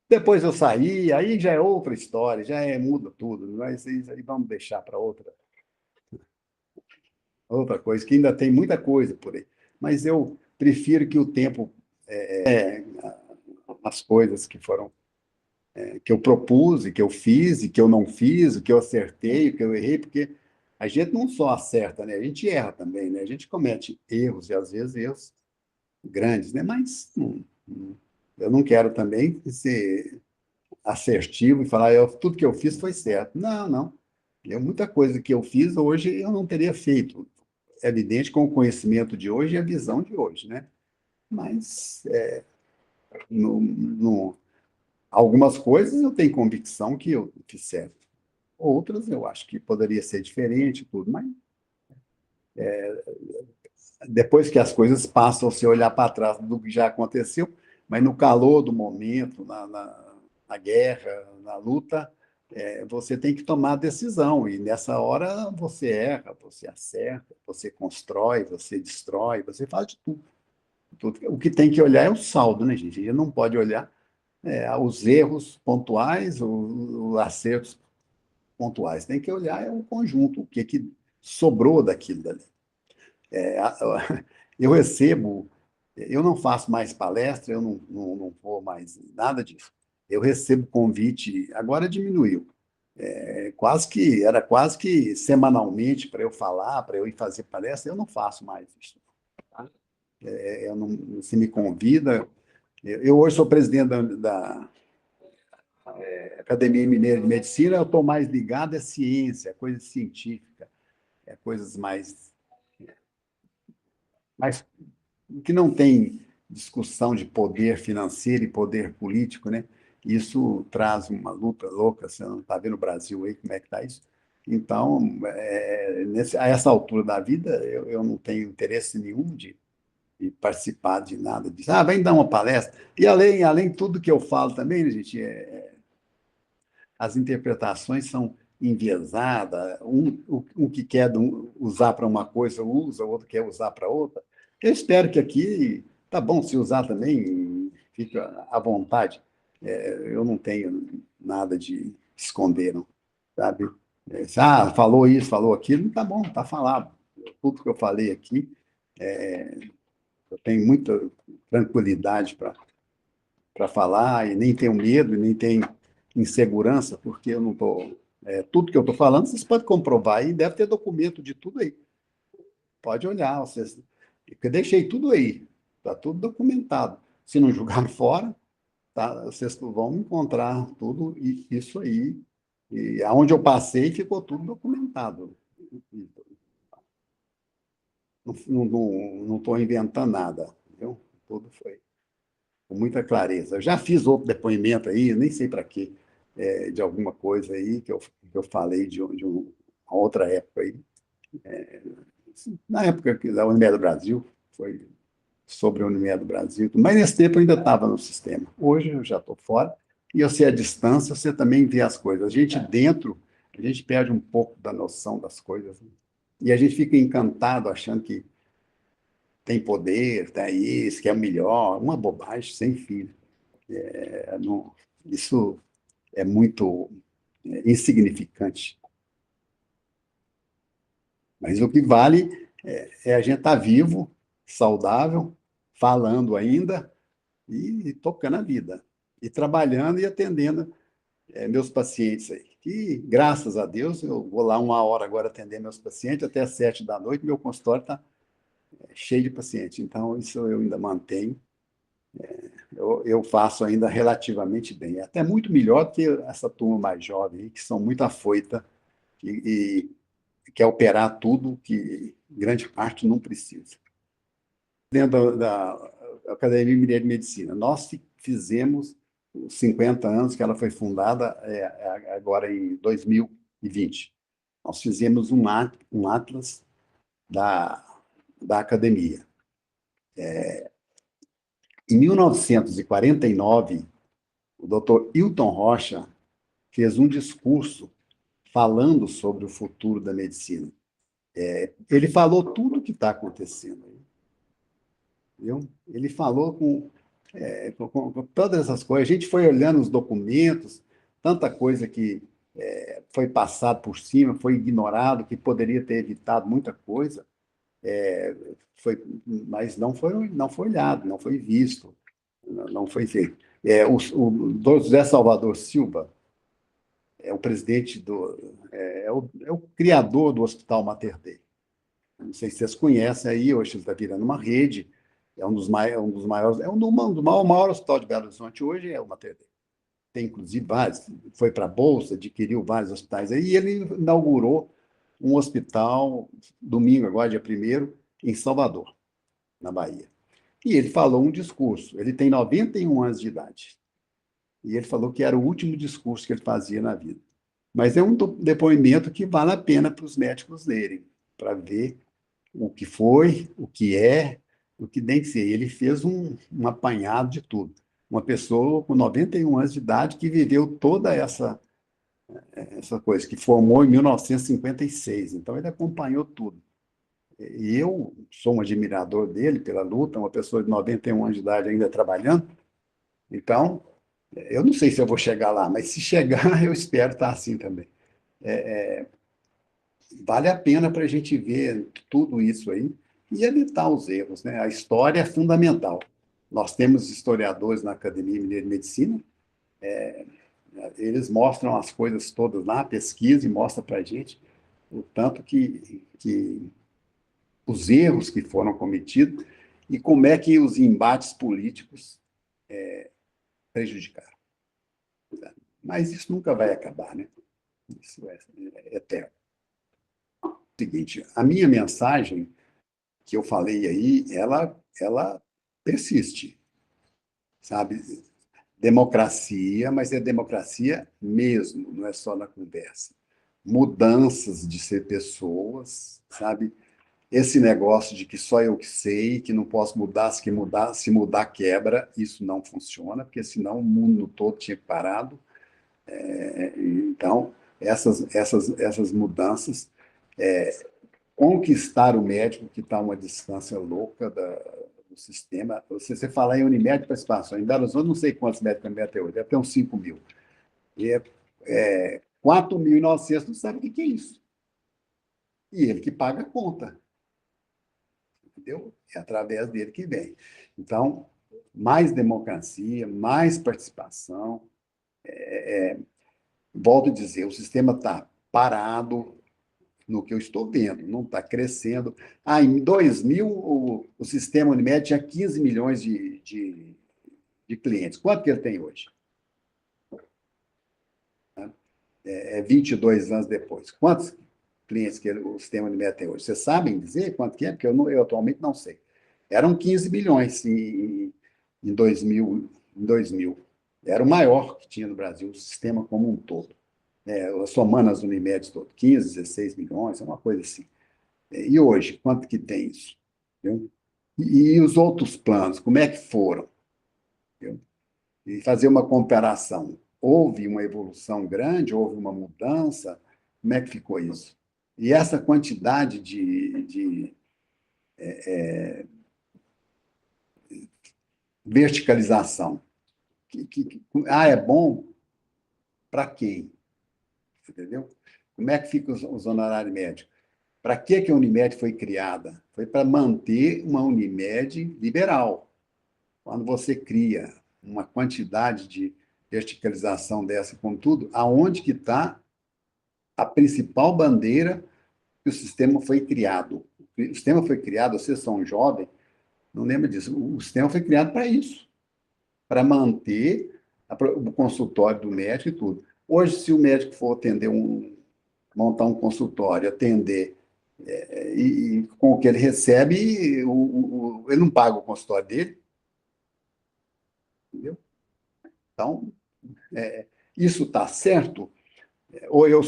Depois eu saí, aí já é outra história, muda tudo, mas isso aí vamos deixar para outra coisa, que ainda tem muita coisa por aí. Mas eu prefiro que o tempo, as coisas que eu propus, e que eu fiz, e que eu não fiz, o que eu acertei, o que eu errei, porque a gente não só acerta, né? A gente erra também, né? A gente comete erros, e às vezes erros grandes, né? Mas eu não quero também ser assertivo e falar, tudo que eu fiz foi certo. Não, não. Muita coisa que eu fiz hoje eu não teria feito. É evidente com o conhecimento de hoje e a visão de hoje, né? Mas no, algumas coisas eu tenho convicção que eu fiz certo. Outras eu acho que poderia ser diferente, tudo, mas depois que as coisas passam, você olhar para trás do que já aconteceu, mas no calor do momento, na guerra, na luta, você tem que tomar a decisão, e nessa hora você erra, você acerta, você constrói, você destrói, você faz de tudo. O que tem que olhar é o saldo, né, gente? A gente não pode olhar os erros pontuais, os acertos pontuais. Tem que olhar o conjunto, o que sobrou daquilo dali. Eu recebo, eu não faço mais palestra, eu não vou mais nada disso. Eu recebo convite, agora diminuiu. Era quase que semanalmente para eu falar, para eu ir fazer palestra, eu não faço mais isso. Tá? Se me convida, eu hoje sou presidente da Academia Mineira de Medicina, eu estou mais ligado à ciência, à coisa científica, coisas mais que não tem discussão de poder financeiro e poder político, né? Isso traz uma luta louca, você não está vendo o Brasil aí, como é que está isso? Então, a essa altura da vida, eu não tenho interesse nenhum de participar de nada disso. Ah, vem dar uma palestra. E além de tudo que eu falo também, né, gente, as interpretações são enviesadas, um que quer usar para uma coisa usa, o outro quer usar para outra. Eu espero que aqui, tá bom, se usar também, fica à vontade. Eu não tenho nada de esconder, não, sabe? Falou isso, falou aquilo, tá bom, tá falado. Tudo que eu falei aqui, eu tenho muita tranquilidade para falar, e nem tenho medo, nem tenho insegurança, porque eu não estou. Tudo que eu estou falando, vocês podem comprovar, e deve ter documento de tudo aí. Pode olhar, vocês. Eu deixei tudo aí, está tudo documentado. Se não jogar fora, tá, vocês vão encontrar tudo isso aí. E aonde eu passei, ficou tudo documentado. Não estou inventando nada, entendeu? Tudo foi com muita clareza. Eu já fiz outro depoimento aí, nem sei para quê, de alguma coisa aí que eu falei de uma outra época aí. Na época da Unimed do Brasil, foi sobre a Unimed do Brasil, mas nesse tempo eu ainda estava no sistema. Hoje eu já estou fora, e eu sei a distância, você também vê as coisas. A gente dentro, A gente perde um pouco da noção das coisas, né? E a gente fica encantado achando que tem poder, tá isso, que é o melhor, uma bobagem sem fim. Isso é muito insignificante. Mas o que vale é a gente estar vivo, saudável, falando ainda e tocando a vida. E trabalhando e atendendo meus pacientes aí. E, graças a Deus, eu vou lá 1 hora agora atender meus pacientes, até às 7 da noite, meu consultório está cheio de pacientes. Então, isso eu ainda mantenho. Eu faço ainda relativamente bem. É até muito melhor do que essa turma mais jovem, aí, que são muito afoita e quer operar tudo que grande parte não precisa. Dentro da Academia Mineira de Medicina, nós fizemos os 50 anos que ela foi fundada, agora em 2020. Nós fizemos um atlas da academia. Em 1949, o doutor Hilton Rocha fez um discurso falando sobre o futuro da medicina. Ele falou tudo o que está acontecendo. Viu? Ele falou com todas essas coisas. A gente foi olhando os documentos, tanta coisa que foi passado por cima, foi ignorado, que poderia ter evitado muita coisa, mas não foi olhado, não foi visto, não foi feito. O José Salvador Silva é o presidente é o criador do Hospital Mater Dei. Não sei se vocês conhecem aí, hoje está virando uma rede, é um dos maiores, o maior hospital de Belo Horizonte hoje é o Mater Dei. Tem inclusive vários, foi para a Bolsa, adquiriu vários hospitais aí, e ele inaugurou um hospital domingo, agora, dia 1º, em Salvador, na Bahia. E ele falou um discurso, ele tem 91 anos de idade, e ele falou que era o último discurso que ele fazia na vida. Mas é um depoimento que vale a pena para os médicos lerem, para ver o que foi, o que é, o que tem que ser. Ele fez um apanhado de tudo. Uma pessoa com 91 anos de idade que viveu toda essa coisa, que formou em 1956. Então, ele acompanhou tudo. E eu sou um admirador dele pela luta, uma pessoa de 91 anos de idade ainda trabalhando. Então, eu não sei se eu vou chegar lá, mas se chegar, eu espero estar assim também. Vale a pena para a gente ver tudo isso aí e evitar os erros, né? A história é fundamental. Nós temos historiadores na Academia Mineira de Medicina, eles mostram as coisas todas lá, pesquisa e mostra para a gente o tanto que os erros que foram cometidos e como é que os embates políticos prejudicaram. Mas isso nunca vai acabar, né? Isso é eterno. Seguinte, a minha mensagem que eu falei aí, ela persiste, sabe? Democracia, mas é democracia mesmo, não é só na conversa. Mudanças de ser pessoas, sabe? Esse negócio de que só eu que sei, que não posso mudar, se mudar quebra, isso não funciona, porque senão o mundo todo tinha parado. Então, essas mudanças, conquistar o médico que está a uma distância louca do sistema. Você falar em Unimed de participação, em Belo Horizonte, não sei quantos médicos tem até hoje, deve ter uns 5 mil. E 4.900 não sabe o que é isso. E ele que paga a conta, entendeu? É através dele que vem. Então, mais democracia, mais participação. Volto a dizer, o sistema está parado, no que eu estou vendo, não está crescendo. Em 2000, o sistema Unimed tinha 15 milhões de clientes. Quanto que ele tem hoje? 22 anos depois. Quantos clientes que o sistema Unimed tem hoje? Vocês sabem dizer quanto que é? Porque eu atualmente não sei. Eram 15 milhões em 2000. Era o maior que tinha no Brasil, o sistema como um todo. Somando as Unimedes todas, 15, 16 milhões, é uma coisa assim. E hoje, quanto que tem isso? Entendeu? E os outros planos, como é que foram? Entendeu? E fazer uma comparação. Houve uma evolução grande, houve uma mudança, Como é que ficou isso? E essa quantidade de verticalização. É bom para quem? Entendeu? Como é que fica os honorários médicos? Para que a Unimed foi criada? Foi para manter uma Unimed liberal. Quando você cria uma quantidade de verticalização dessa, contudo, aonde que está a principal bandeira que o sistema foi criado? O sistema foi criado, vocês são jovens, não lembra disso, o sistema foi criado para isso, para manter o consultório do médico e tudo. Hoje, se o médico for montar um consultório, atender, e com o que ele recebe, ele não paga o consultório dele, entendeu? Então, isso está certo? Ou eu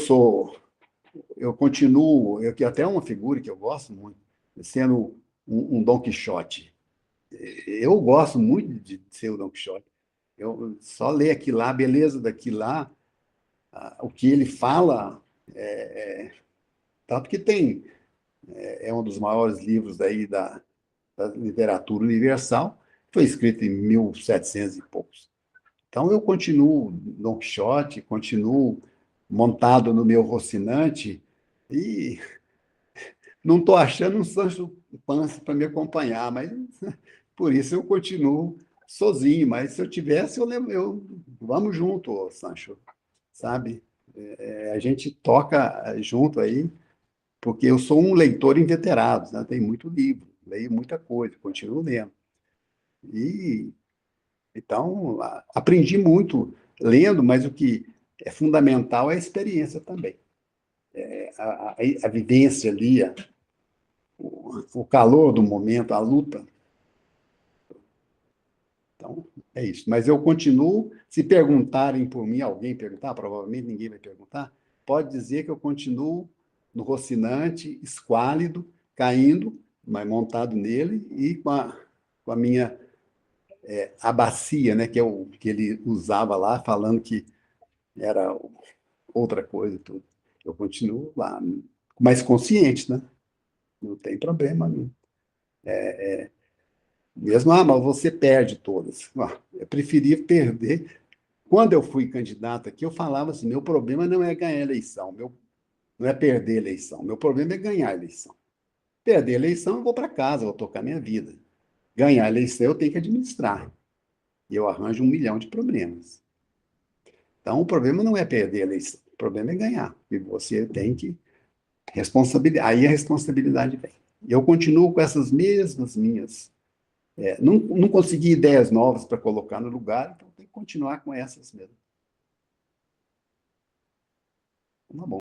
continuo, que até é uma figura que eu gosto muito, sendo um Dom Quixote. Eu gosto muito de ser o Dom Quixote. Eu só ler aquilo lá, a beleza daquilo lá, o que ele fala, tanto que é um dos maiores livros aí da literatura universal, foi escrito em 1700 e poucos. Então, eu continuo Don Quixote, continuo montado no meu Rocinante e não estou achando um Sancho Panza para me acompanhar, mas por isso eu continuo sozinho. Mas se eu tivesse, vamos junto, Sancho, sabe? A gente toca junto aí, porque eu sou um leitor inveterado, né? Tenho muito livro, leio muita coisa, continuo lendo. E então aprendi muito lendo, mas o que é fundamental é a experiência também. A vivência ali, o calor do momento, a luta. Então, é isso. Mas eu continuo, se perguntarem por mim, alguém perguntar, provavelmente ninguém vai perguntar, pode dizer que eu continuo no Rocinante, esquálido, caindo, mas montado nele, e com a minha a bacia, né, que é o que ele usava lá, falando que era outra coisa e tudo. Eu continuo lá, mais consciente, né? Não tem problema nenhum. Mesmo, mas você perde todas. Eu preferia perder. Quando eu fui candidato aqui, eu falava assim: meu problema não é ganhar a eleição, não é perder a eleição, meu problema é ganhar a eleição. Perder a eleição, eu vou para casa, vou tocar minha vida. Ganhar a eleição, eu tenho que administrar. E eu arranjo 1 milhão de problemas. Então, o problema não é perder a eleição, o problema é ganhar. E você tem que responsabilidade. Aí a responsabilidade vem. Eu continuo com essas mesmas minhas. Não consegui ideias novas para colocar no lugar, então tem que continuar com essas mesmo. Tá bom.